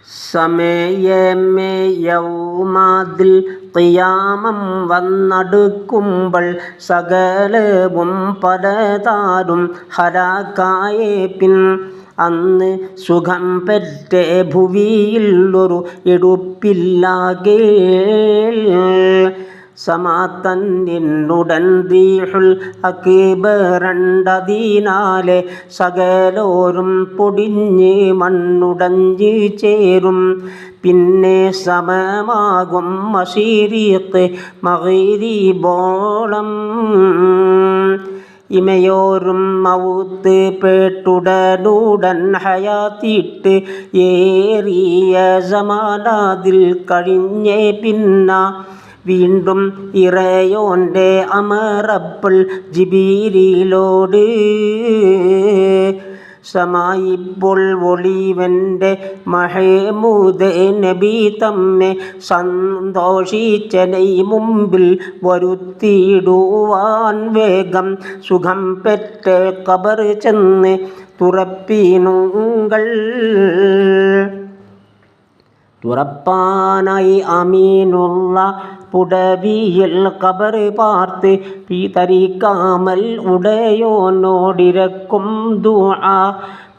സമയമേ യൗമദിൽ ഖിയാമം വന്നടുക്കുമ്പോൾ സകലവും പലതാരും ഹലാക്കായേ പിൻ അന്ന് സുഖം പെറ്റേ ഭുവിയിൽ ഒരു എടുപ്പില്ലാകേൽ സമാതന്നിനുടൻ റീഹുൽ അക്ബറണ്ടതിനാലെ സകലോരും പൊടിഞ്ഞ് മണ്ണുടഞ്ഞ് ചേരും. പിന്നെ സമമാകും മശരീഖ് മഗ്രിബോളം. ഇമയോരും മൗത്ത് പേട്ടുടനുടൻ ഹയാത്തിട്ട് ഏറിയ സമാനാതിൽ കഴിഞ്ഞേ പിന്ന വീണ്ടും ഇറയോൻ്റെ അമറപ്പോൾ ജിബീരിലോട് സമായിപ്പോൾ ഒളിവൻ്റെ മഹമൂദ് നബി തമ്മെ സന്തോഷിച്ചനെ മുമ്പിൽ വരുത്തിയിടുവാൻ വേഗം സുഖം പെറ്റ ഖബർ ചെന്ന് തുറപ്പാനായി അമീനുള്ള പുടവിയിൽ ഖബർ പാർത്ത് പീതരിക്കാമൽ ഉടയോനോടിരക്കും ദുആ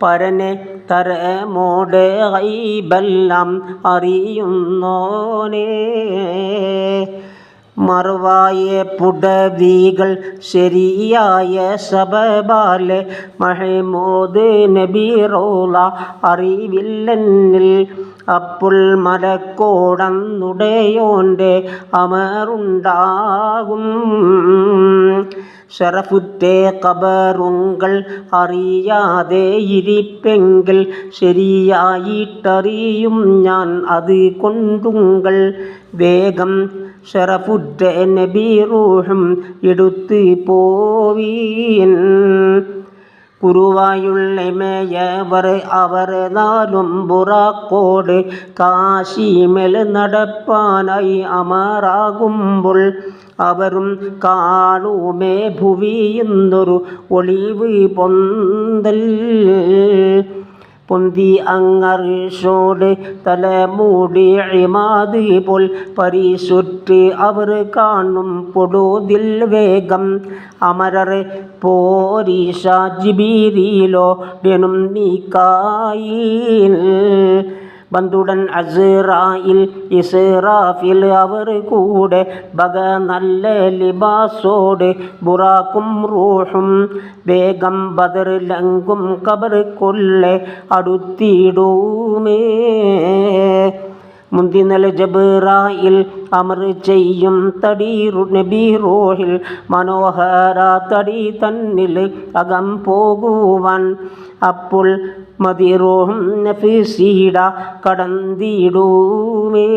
പരനെ തരമോടെ ഗൈബെല്ലാം അറിയുന്നോനേ. മറവായ പുടവികൾ ശരിയായ സബബാലെ മഹമൂദ് നബി റൗള അറിവില്ലെന്നിൽ. അപ്പോൾ മലക്കോടന്നുടയോൻ്റെ അമറുണ്ടാകും. ശറഫുറ്റേ ഖബറുകൾ അറിയാതെ ഇരിപ്പെങ്കിൽ ശരിയായിട്ടറിയും ഞാൻ അത് കൊണ്ടുങ്ങൾ. വേഗം ശറഫുറ്റ നബി റൂഹും എടുത്ത് പോവീൻ. കുറുവായുള്ളമയവർ അവർ നാലും ബുറാക്കോട് കാശിമേൽ നടപ്പാനായി അമറാകുമ്പോൾ അവരും കാണുമേ ഭുവിയെന്നൊരു ഒളിവ് പൊന്തൽ. പൊന്തി അങ്ങർഷോട് തലമൂടി ഇമാദ് പോൽ പരിശുറ്റ് അവർ കാണും പൊടുതിൽ വേഗം. അമരർ പോരീഷ ജിബീരിലോടെനും മീകായിൽ. ബന്ധുടൻ അസ്റായിൽ ഇസ്റാഫിൽ അവർ കൂടെ ബഗ നല്ല ലിബാസോട് ബുറാക്കും റൂഹും വേഗം ബദർ ലങ്കും ഖബർ കൊല്ലെ അടുത്തിടുമേ. മുന്തിനൽ ജബ്രായിൽ അമർ ചെയ്യും തടീറു നബി റൂഹിൽ മനോഹര തടി തന്നിൽ അകം പോകുവാൻ. അപ്പോൾ മദിറൂഹും നഫ്സീട കടന്നിടുമേ.